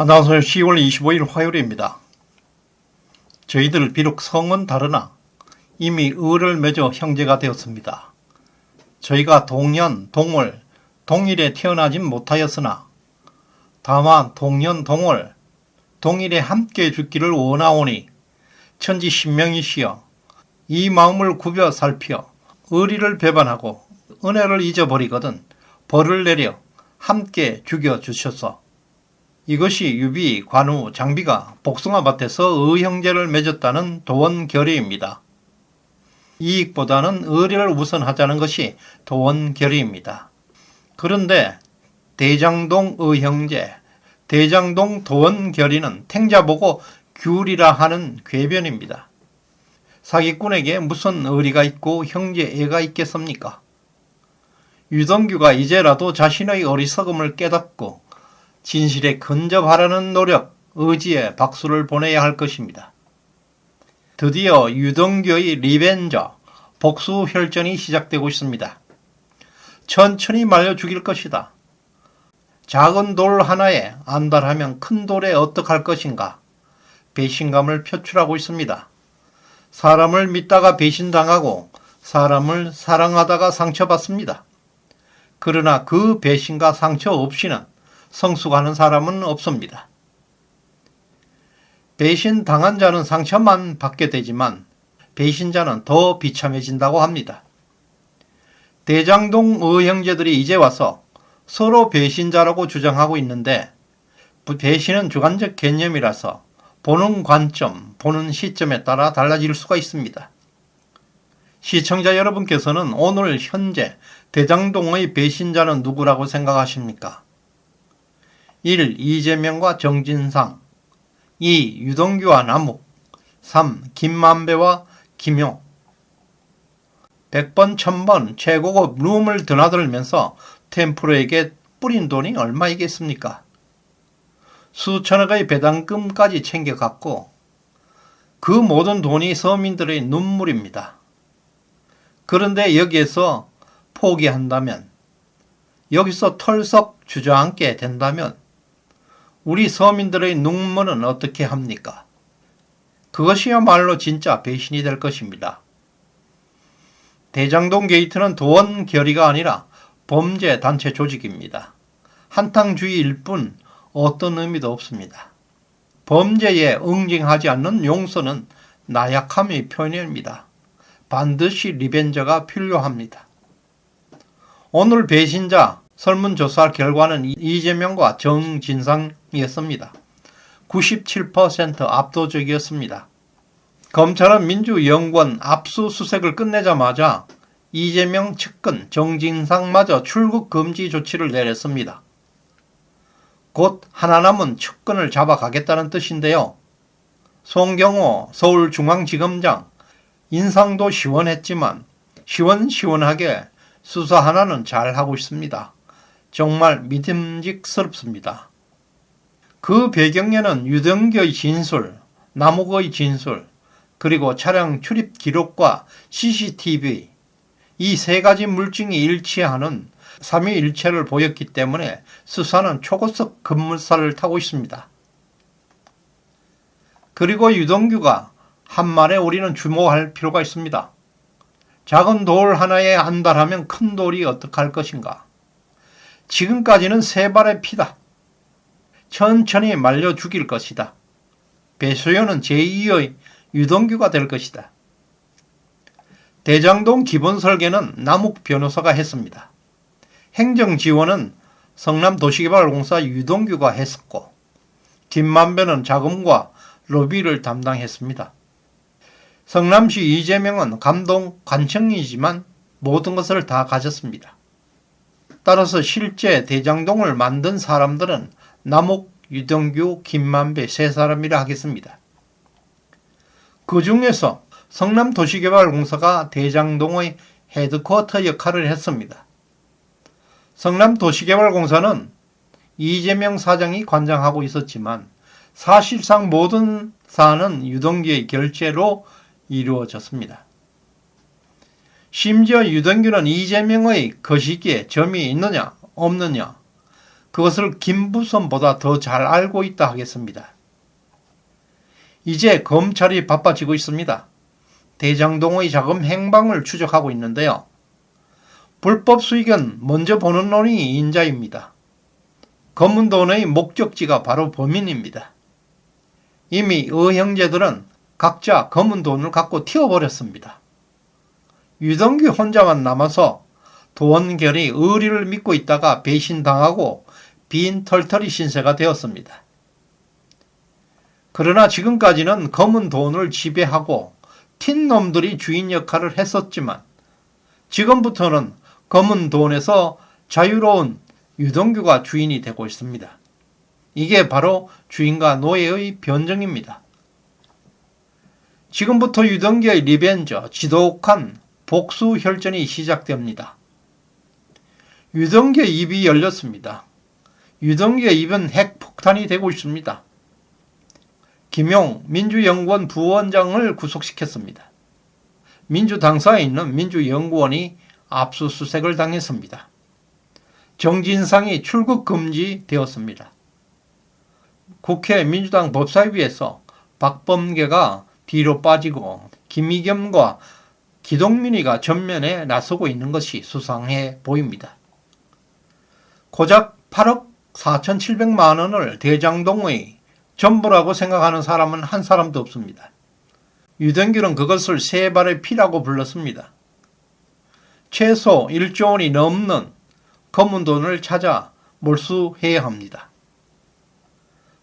안녕하세요. 10월 25일 화요일입니다. 저희들 비록 성은 다르나 이미 을을 맺어 형제가 되었습니다. 저희가 동년, 동월, 동일에 태어나진 못하였으나 다만 동년, 동월, 동일에 함께 죽기를 원하오니 천지 신명이시여 이 마음을 굽여 살피어 의리를 배반하고 은혜를 잊어버리거든 벌을 내려 함께 죽여주셔서 이것이 유비, 관우, 장비가 복숭아밭에서 의형제를 맺었다는 도원결의입니다. 이익보다는 의리를 우선하자는 것이 도원결의입니다. 그런데 대장동 의형제, 대장동 도원결의는 탱자보고 규리라 하는 궤변입니다. 사기꾼에게 무슨 의리가 있고 형제애가 있겠습니까? 유동규가 이제라도 자신의 어리석음을 깨닫고 진실에 근접하려는 노력, 의지에 박수를 보내야 할 것입니다. 드디어 유동규의 리벤저, 복수혈전이 시작되고 있습니다. 천천히 말려 죽일 것이다. 작은 돌 하나에 안달하면 큰 돌에 어떡할 것인가? 배신감을 표출하고 있습니다. 사람을 믿다가 배신당하고 사람을 사랑하다가 상처받습니다. 그러나 그 배신과 상처 없이는 성숙하는 사람은 없습니다. 배신당한 자는 상처만 받게 되지만 배신자는 더 비참해진다고 합니다. 대장동 의형제들이 이제 와서 서로 배신자라고 주장하고 있는데 배신은 주관적 개념이라서 보는 관점, 보는 시점에 따라 달라질 수가 있습니다. 시청자 여러분께서는 오늘 현재 대장동의 배신자는 누구라고 생각하십니까? 1. 이재명과 정진상 2. 유동규와 남욱 3. 김만배와 김용 100번 1000번 최고급 룸을 드나들면서 템프로에게 뿌린 돈이 얼마이겠습니까? 수천억의 배당금까지 챙겨갔고 그 모든 돈이 서민들의 눈물입니다. 그런데 여기에서 포기한다면 여기서 털썩 주저앉게 된다면 우리 서민들의 눈물은 어떻게 합니까? 그것이야말로 진짜 배신이 될 것입니다. 대장동 게이트는 도원 결의가 아니라 범죄 단체 조직입니다. 한탕주의일 뿐 어떤 의미도 없습니다. 범죄에 응징하지 않는 용서는 나약함의 표현입니다. 반드시 리벤저가 필요합니다. 오늘 배신자 설문조사 결과는 이재명과 정진상이었습니다. 97% 압도적이었습니다. 검찰은 민주연구원 압수수색을 끝내자마자 이재명 측근 정진상마저 출국 금지 조치를 내렸습니다. 곧 하나 남은 측근을 잡아가겠다는 뜻인데요. 송경호 서울중앙지검장 인상도 시원했지만 시원시원하게 수사 하나는 잘하고 있습니다. 정말 믿음직스럽습니다. 그 배경에는 유동규의 진술, 남욱의 진술, 그리고 차량 출입 기록과 CCTV 이 세 가지 물증이 일치하는 삼위일체를 보였기 때문에 수사는 초고속 급물살을 타고 있습니다. 그리고 유동규가 한 말에 우리는 주목할 필요가 있습니다. 작은 돌 하나에 안달하면 큰 돌이 어떡할 것인가? 지금까지는 세 발의 피다. 천천히 말려 죽일 것이다. 배수연은 제2의 유동규가 될 것이다. 대장동 기본 설계는 남욱 변호사가 했습니다. 행정지원은 성남도시개발공사 유동규가 했었고 김만배는 자금과 로비를 담당했습니다. 성남시 이재명은 감독 관청이지만 모든 것을 다 가졌습니다. 따라서 실제 대장동을 만든 사람들은 남욱, 유동규, 김만배 세 사람이라 하겠습니다. 그 중에서 성남도시개발공사가 대장동의 헤드쿼터 역할을 했습니다. 성남도시개발공사는 이재명 사장이 관장하고 있었지만 사실상 모든 사안은 유동규의 결재로 이루어졌습니다. 심지어 유동규는 이재명의 거시기에 점이 있느냐 없느냐 그것을 김부선보다 더 잘 알고 있다 하겠습니다. 이제 검찰이 바빠지고 있습니다. 대장동의 자금 행방을 추적하고 있는데요. 불법 수익은 먼저 보는 놈이 인자입니다. 검은 돈의 목적지가 바로 범인입니다. 이미 의형제들은 각자 검은 돈을 갖고 튀어버렸습니다. 유동규 혼자만 남아서 도원결이 의리를 믿고 있다가 배신당하고 빈털터리 신세가 되었습니다. 그러나 지금까지는 검은 돈을 지배하고 튄 놈들이 주인 역할을 했었지만 지금부터는 검은 돈에서 자유로운 유동규가 주인이 되고 있습니다. 이게 바로 주인과 노예의 변정입니다. 지금부터 유동규의 리벤저, 지독한 복수 혈전이 시작됩니다. 유동규의 입이 열렸습니다. 유동규의 입은 핵폭탄이 되고 있습니다. 김용 민주연구원 부원장을 구속시켰습니다. 민주당사에 있는 민주연구원이 압수수색을 당했습니다. 정진상이 출국 금지되었습니다. 국회 민주당 법사위에서 박범계가 뒤로 빠지고 김의겸과 기동민이가 전면에 나서고 있는 것이 수상해 보입니다. 고작 8억 4,700만 원을 대장동의 전부라고 생각하는 사람은 한 사람도 없습니다. 유동규는 그것을 세 발의 피라고 불렀습니다. 최소 1조 원이 넘는 검은 돈을 찾아 몰수해야 합니다.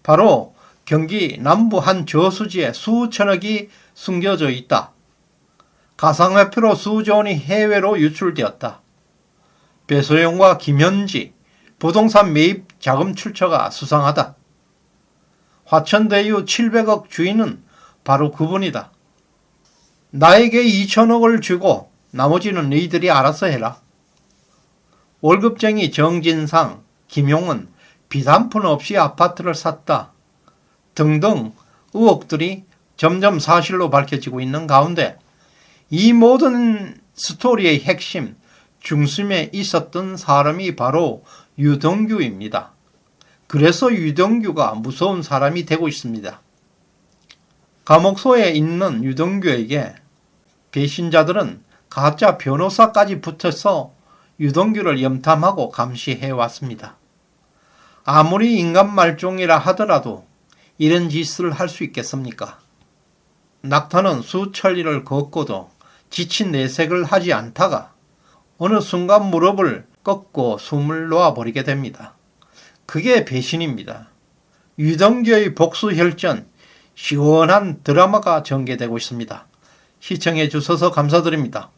바로 경기 남부 한 저수지에 수천억이 숨겨져 있다. 가상화폐로 수조 원이 해외로 유출되었다. 배소영과 김현지 부동산 매입 자금 출처가 수상하다. 화천대유 700억 주인은 바로 그분이다. 나에게 2천억을 주고 나머지는 너희들이 알아서 해라. 월급쟁이 정진상, 김용은 빚 한 푼 없이 아파트를 샀다. 등등 의혹들이 점점 사실로 밝혀지고 있는 가운데 이 모든 스토리의 핵심, 중심에 있었던 사람이 바로 유동규입니다. 그래서 유동규가 무서운 사람이 되고 있습니다. 감옥소에 있는 유동규에게 배신자들은 가짜 변호사까지 붙어서 유동규를 염탐하고 감시해 왔습니다. 아무리 인간 말종이라 하더라도 이런 짓을 할 수 있겠습니까? 낙타는 수천리를 걷고도 지친 내색을 하지 않다가 어느 순간 무릎을 꺾고 숨을 놓아버리게 됩니다. 그게 배신입니다. 유동규의 복수혈전, 시원한 드라마가 전개되고 있습니다. 시청해 주셔서 감사드립니다.